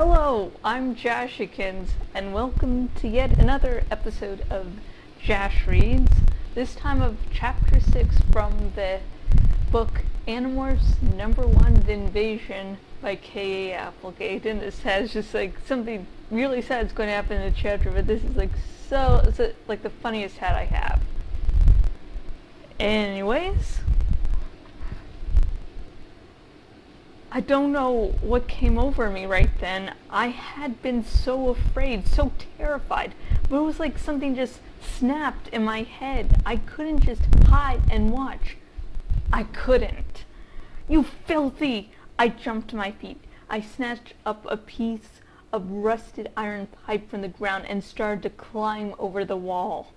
Hello, I'm Jashikins, and welcome to yet another episode of Jash Reads, this time of Chapter 6 from the book Animorphs #1, The Invasion by K.A. Applegate. And this has just like something really sad is going to happen in the chapter, but this is like the funniest hat I have. Anyways, I don't know what came over me right then. I had been so afraid, so terrified, but it was like something just snapped in my head. I couldn't just hide and watch. I couldn't. You filthy! I jumped to my feet. I snatched up a piece of rusted iron pipe from the ground and started to climb over the wall.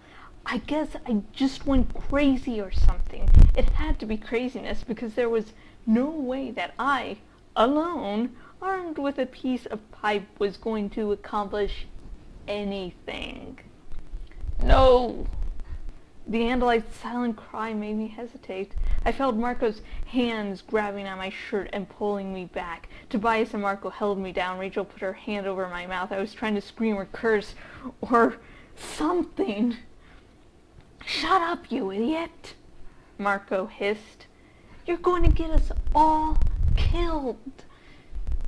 I guess I just went crazy or something. It had to be craziness because there was no way that I, alone, armed with a piece of pipe, was going to accomplish anything. No! The Andalite's silent cry made me hesitate. I felt Marco's hands grabbing at my shirt and pulling me back. Tobias and Marco held me down. Rachel put her hand over my mouth. I was trying to scream or curse or something. "Shut up, you idiot!" Marco hissed. "You're going to get us all killed."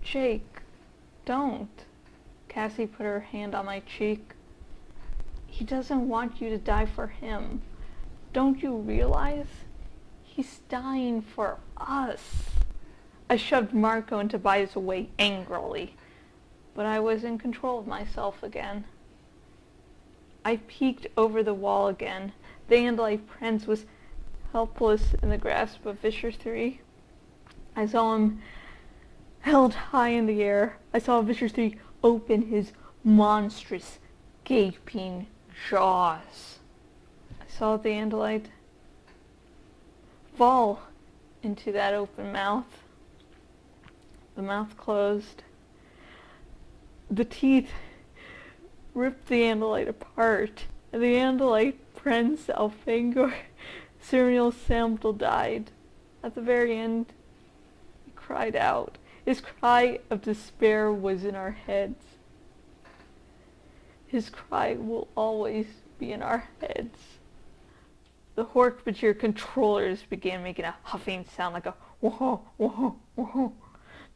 "Jake, don't." Cassie put her hand on my cheek. "He doesn't want you to die for him. Don't you realize? He's dying for us." I shoved Marco and Tobias away angrily, but I was in control of myself again. I peeked over the wall again. The Andalite prince was helpless in the grasp of Vischer 3. I saw him held high in the air. I saw Vischer 3 open his monstrous, gaping jaws. I saw the Andalite fall into that open mouth. The mouth closed. The teeth ripped the Andalite apart, and the Andalite Prince Elfangor Serial Sample died. At the very end, he cried out. His cry of despair was in our heads. His cry will always be in our heads. The Hork-Bajir controllers began making a huffing sound like a whoa, whoa, whoa.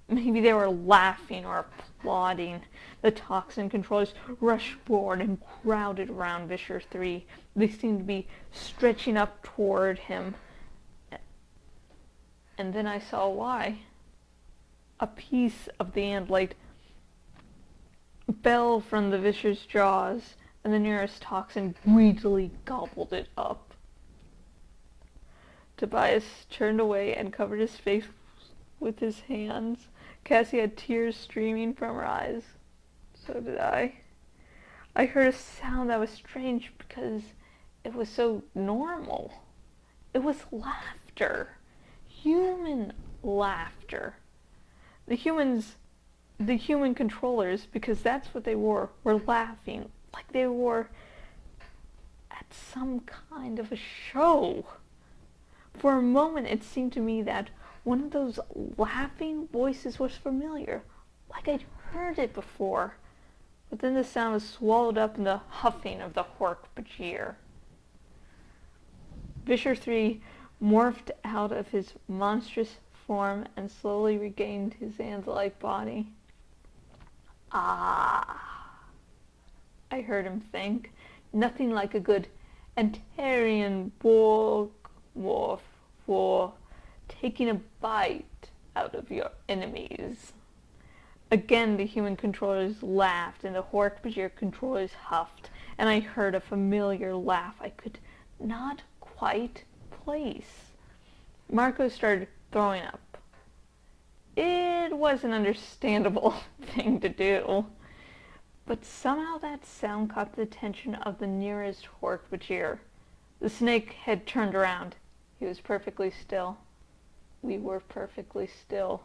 Maybe they were laughing or applauding. The toxin controllers rushed forward and crowded around Vischer 3. They seemed to be stretching up toward him. And then I saw why. A piece of the Andalite fell from the Vischer's jaws, and the nearest toxin greedily gobbled it up. Tobias turned away and covered his face with his hands. Cassie had tears streaming from her eyes. So did I. I heard a sound that was strange because it was so normal. It was laughter. Human laughter. The human controllers, because that's what they were laughing like they were at some kind of a show. For a moment it seemed to me that one of those laughing voices was familiar, like I'd heard it before. But then the sound was swallowed up in the huffing of the Hork-Bajir. Vischer 3 morphed out of his monstrous form and slowly regained his Andalite body. "Ah," I heard him think, "nothing like a good Antarian Borg for taking a bite out of your enemies." Again the human controllers laughed and the Hork-Bajir controllers huffed, and I heard a familiar laugh I could not quite place. Marco started throwing up. It was an understandable thing to do, but somehow that sound caught the attention of the nearest Hork-Bajir. The snake had turned around. He was perfectly still. We were perfectly still.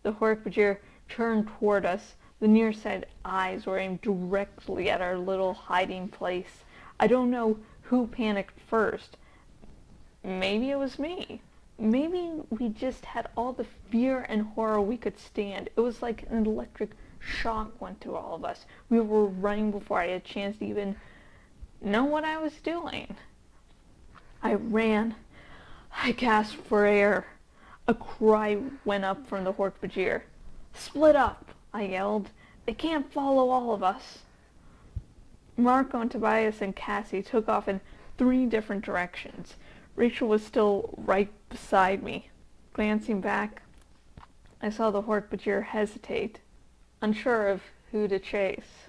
The Hork-Bajir turned toward us. The near-sighted eyes were aimed directly at our little hiding place. I don't know who panicked first. Maybe it was me. Maybe we just had all the fear and horror we could stand. It was like an electric shock went through all of us. We were running before I had a chance to even know what I was doing. I ran. I gasped for air. A cry went up from the Hork-Bajir. "Split up," I yelled. "They can't follow all of us." Marco and Tobias and Cassie took off in 3 different directions. Rachel was still right beside me. Glancing back, I saw the Hork-Bajir hesitate, unsure of who to chase.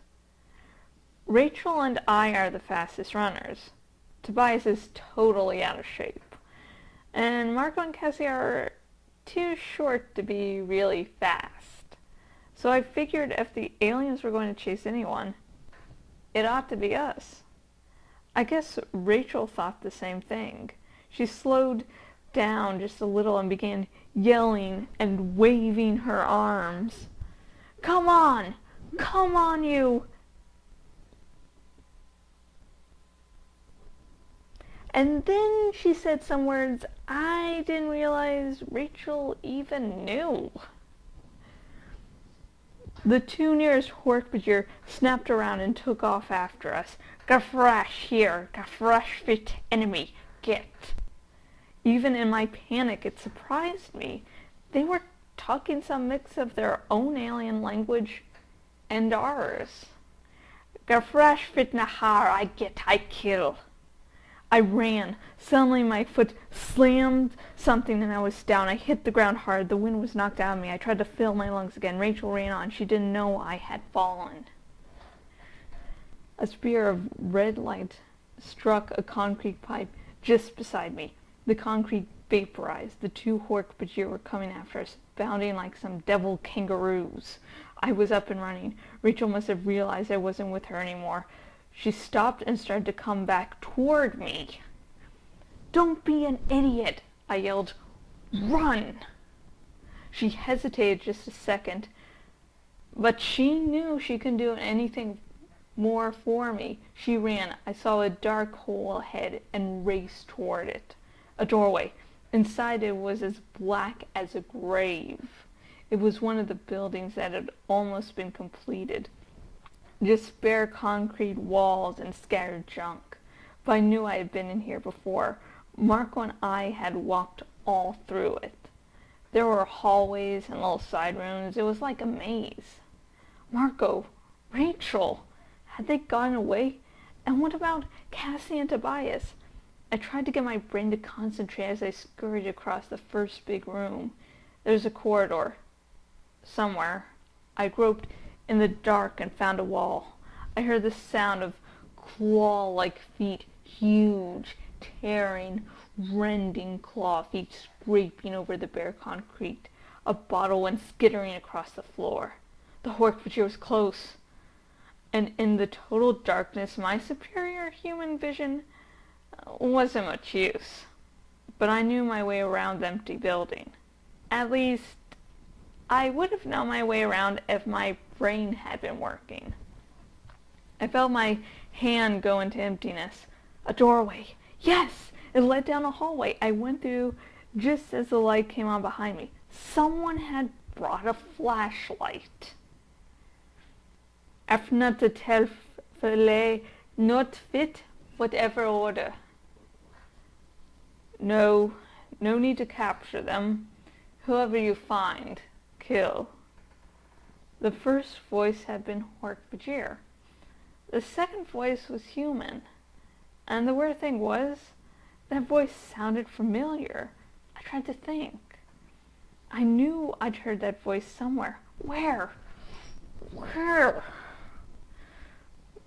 Rachel and I are the fastest runners. Tobias is totally out of shape. And Marco and Cassie are too short to be really fast. So I figured if the aliens were going to chase anyone, it ought to be us. I guess Rachel thought the same thing. She slowed down just a little and began yelling and waving her arms. "Come on! Come on, you!" And then she said some words I didn't realize Rachel even knew. The 2 nearest Hork-Bajir snapped around and took off after us. "Gafresh here, Gafresh fit enemy, get." Even in my panic, it surprised me. They were talking some mix of their own alien language and ours. "Gafresh fit nahar, I get, I kill." I ran. Suddenly my foot slammed something and I was down. I hit the ground hard. The wind was knocked out of me. I tried to fill my lungs again. Rachel ran on. She didn't know I had fallen. A spear of red light struck a concrete pipe just beside me. The concrete vaporized. The 2 Hork-Bajir were coming after us, bounding like some devil kangaroos. I was up and running. Rachel must have realized I wasn't with her anymore. She stopped and started to come back toward me. "Don't be an idiot," I yelled. "Run!" She hesitated just a second, but she knew she couldn't do anything more for me. She ran. I saw a dark hole ahead and raced toward it. A doorway. Inside it was as black as a grave. It was one of the buildings that had almost been completed. Just bare concrete walls and scattered junk. But I knew I had been in here before. Marco and I had walked all through it. There were hallways and little side rooms. It was like a maze. Marco, Rachel, had they gotten away? And what about Cassie and Tobias? I tried to get my brain to concentrate as I scurried across the first big room. There was a corridor. Somewhere. I groped in the dark and found a wall. I heard the sound of claw-like feet, huge, tearing, rending claw feet scraping over the bare concrete. A bottle went skittering across the floor. The Hork-Bajir was close. And in the total darkness, my superior human vision wasn't much use. But I knew my way around the empty building. At least, I would have known my way around if my brain had been working. I felt my hand go into emptiness. A doorway. Yes! It led down a hallway. I went through just as the light came on behind me. Someone had brought a flashlight. After the telefele not fit whatever order. No need to capture them. Whoever you find, kill. The first voice had been Hork-Bajir. The second voice was human. And the weird thing was, that voice sounded familiar. I tried to think. I knew I'd heard that voice somewhere. Where?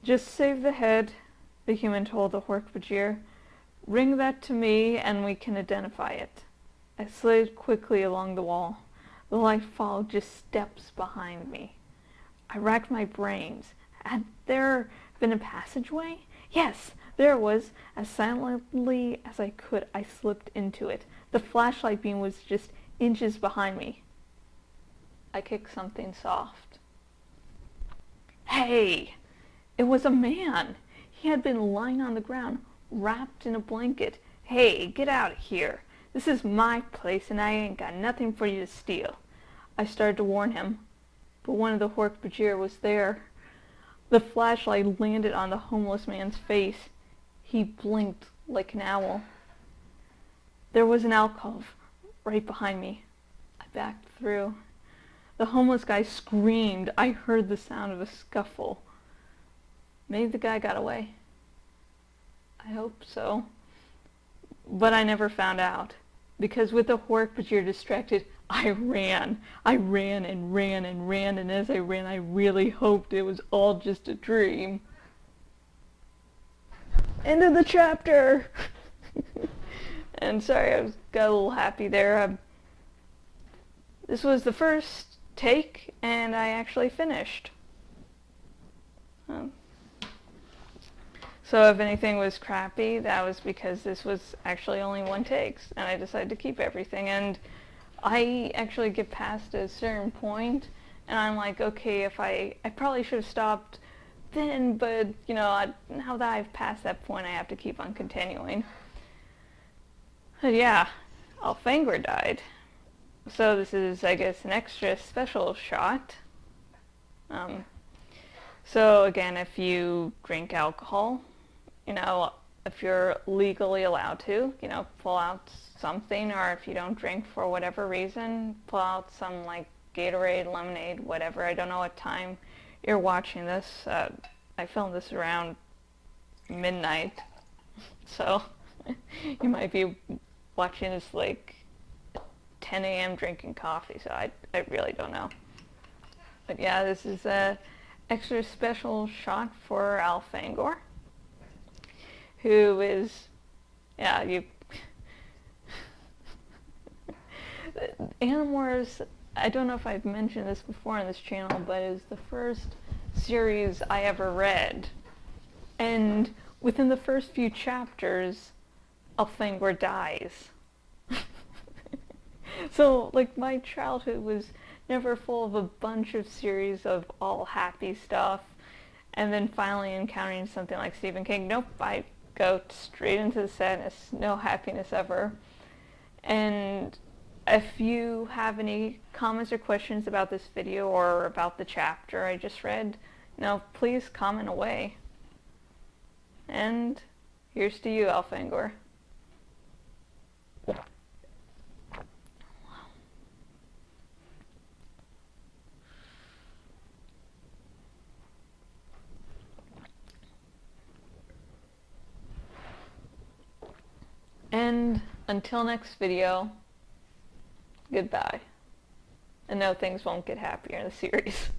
Just save the head, the human told the Hork-Bajir. Bring that to me and we can identify it. I slid quickly along the wall. The light followed just steps behind me. I racked my brains. Had there been a passageway? Yes, there it was. As silently as I could, I slipped into it. The flashlight beam was just inches behind me. I kicked something soft. Hey! It was a man. He had been lying on the ground, wrapped in a blanket. Hey, get out of here. This is my place and I ain't got nothing for you to steal. I started to warn him, but one of the Hork-Bajir was there. The flashlight landed on the homeless man's face. He blinked like an owl. There was an alcove right behind me. I backed through. The homeless guy screamed. I heard the sound of a scuffle. Maybe the guy got away. I hope so. But I never found out. Because with the Hork-Bajir distracted, I ran. I ran and ran and ran, and as I ran, I really hoped it was all just a dream. End of the chapter! And sorry, I got a little happy there. This was the first take, and I actually finished. So if anything was crappy, that was because this was actually only one take, and I decided to keep everything. And I actually get past a certain point, and I'm like, okay, if I probably should have stopped then, but you know, now that I've passed that point, I have to keep on continuing. But yeah, Elfangor died. So this is, I guess, an extra special shot. So again, if you drink alcohol, you know, if you're legally allowed to, you know, pull out something, or if you don't drink for whatever reason, pull out some like Gatorade, lemonade, whatever. I don't know what time you're watching this. I filmed this around midnight, so you might be watching this like 10 a.m. drinking coffee, so I really don't know. But yeah, this is a extra special shot for Elfangor, who is, yeah, you... Animorphs, I don't know if I've mentioned this before on this channel, but it was the first series I ever read. And within the first few chapters, Elfangor dies. So, like, my childhood was never full of a bunch of series of all happy stuff, and then finally encountering something like Stephen King. Nope, I go straight into the sadness, no happiness ever. And if you have any comments or questions about this video or about the chapter I just read, please comment away. And here's to you, Elfangor. And until next video, goodbye. And no, things won't get happier in the series.